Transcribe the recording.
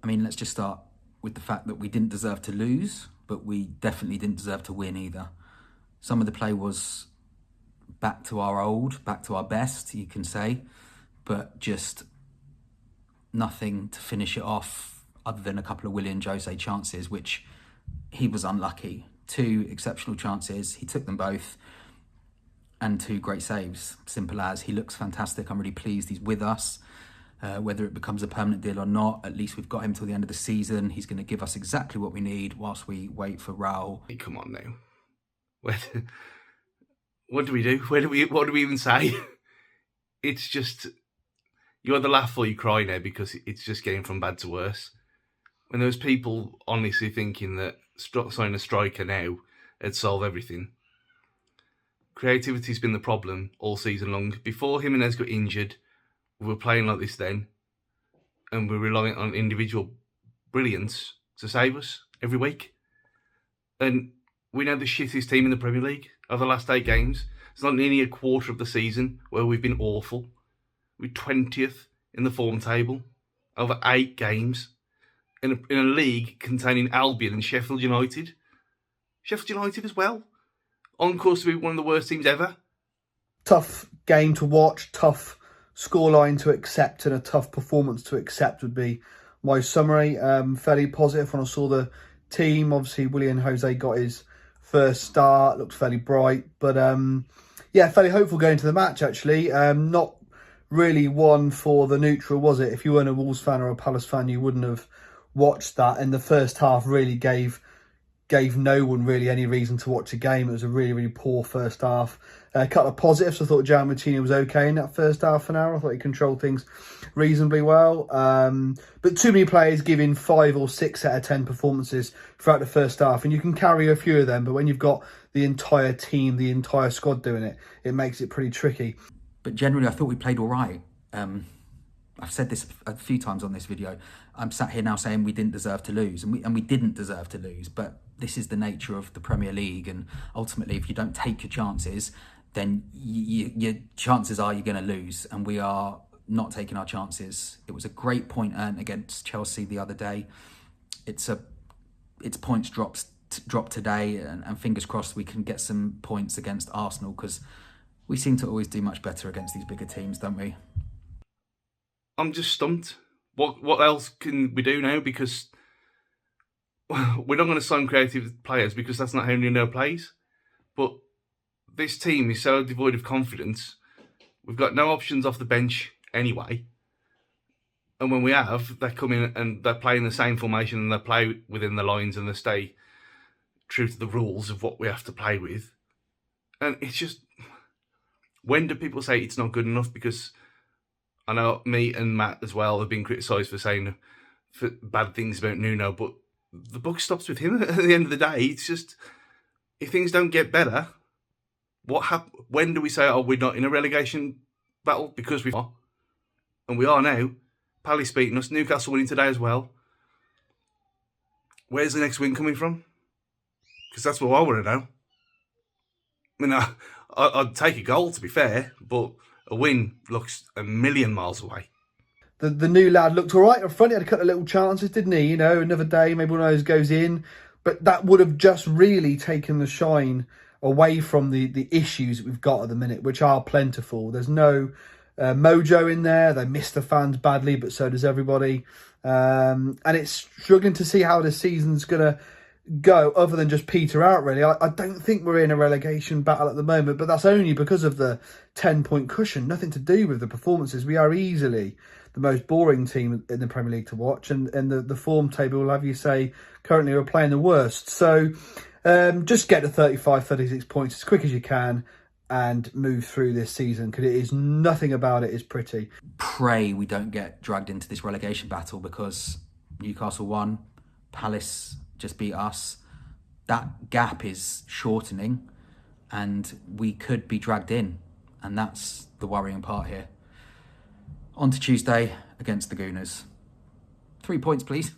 I mean, let's just start with the fact that we didn't deserve to lose, but we definitely didn't deserve to win either. Some of the play was back to our best, you can say, but just nothing to finish it off other than a couple of Willian Jose chances, which he was unlucky. Two exceptional chances, he took them both, and two great saves. Simple as. He looks fantastic. I'm really pleased he's with us. Whether it becomes a permanent deal or not, at least we've got him till the end of the season. He's going to give us exactly what we need whilst we wait for Raul. Hey, come on now. What do we do? What do we even say? It's just, you either laugh or you cry now, because it's just getting from bad to worse. When there was people honestly thinking that signing a striker now would solve everything. Creativity's been the problem all season long. Before Jimenez got injured, we were playing like this then, and we're relying on individual brilliance to save us every week. And we know the shittest team in the Premier League over the last 8 games. It's not nearly a quarter of the season where we've been awful. We're 20th in the form table over 8 games in a league containing Albion and Sheffield United. Sheffield United as well, on course to be one of the worst teams ever. Tough game to watch, tough scoreline to accept, and a tough performance to accept would be my summary. Fairly positive when I saw the team. Obviously, Willian Jose got his first start, looks fairly bright, but yeah, fairly hopeful going to the match actually. Not really one for the neutral, was it? If you weren't a Wolves fan or a Palace fan, you wouldn't have watched that. And the first half really gave no one really any reason to watch a game. It was a really, really poor first half. A couple of positives. I thought João Moutinho was okay in that first half an hour. I thought he controlled things reasonably well. But too many players giving 5 or 6 out of 10 performances throughout the first half. And you can carry a few of them, but when you've got the entire team, the entire squad doing it, it makes it pretty tricky. But generally, I thought we played all right. I've said this a few times on this video. I'm sat here now saying we didn't deserve to lose, and we didn't deserve to lose. But this is the nature of the Premier League, and ultimately, if you don't take your chances, then your chances are you're going to lose. And we are not taking our chances. It was a great point earned against Chelsea the other day. It's points dropped today, and fingers crossed we can get some points against Arsenal, because we seem to always do much better against these bigger teams, don't we? I'm just stumped. What else can we do now? Because we're not going to sign creative players, because that's not how Nuno plays. But this team is so devoid of confidence. We've got no options off the bench anyway. And when we have, they come in and they're playing the same formation, and they play within the lines, and they stay true to the rules of what we have to play with. And it's just, when do people say it's not good enough? Because I know me and Matt as well have been criticised for saying bad things about Nuno, but the buck stops with him at the end of the day. It's just, if things don't get better, when do we say, oh, we're not in a relegation battle? Because we are. And we are now. Palace beating us, Newcastle winning today as well. Where's the next win coming from? Because that's what I want to know. I mean, I'd take a goal, to be fair, but a win looks a million miles away. The new lad looked all right up front. He had a couple of little chances, didn't he? You know, another day, maybe one of those goes in. But that would have just really taken the shine away from the issues that we've got at the minute, which are plentiful. There's no mojo in there. They miss the fans badly, but so does everybody. And it's struggling to see how the season's going to go, other than just peter out, really. I don't think we're in a relegation battle at the moment, but that's only because of the 10-point cushion. Nothing to do with the performances. We are easily the most boring team in the Premier League to watch, and the form table will have you say currently we're playing the worst. So just get to 35, 36 points as quick as you can and move through this season, because it is, nothing about it is pretty. Pray we don't get dragged into this relegation battle, because Newcastle won, Palace just beat us. That gap is shortening, and we could be dragged in, and that's the worrying part here. On to Tuesday against the Gooners. 3 points, please.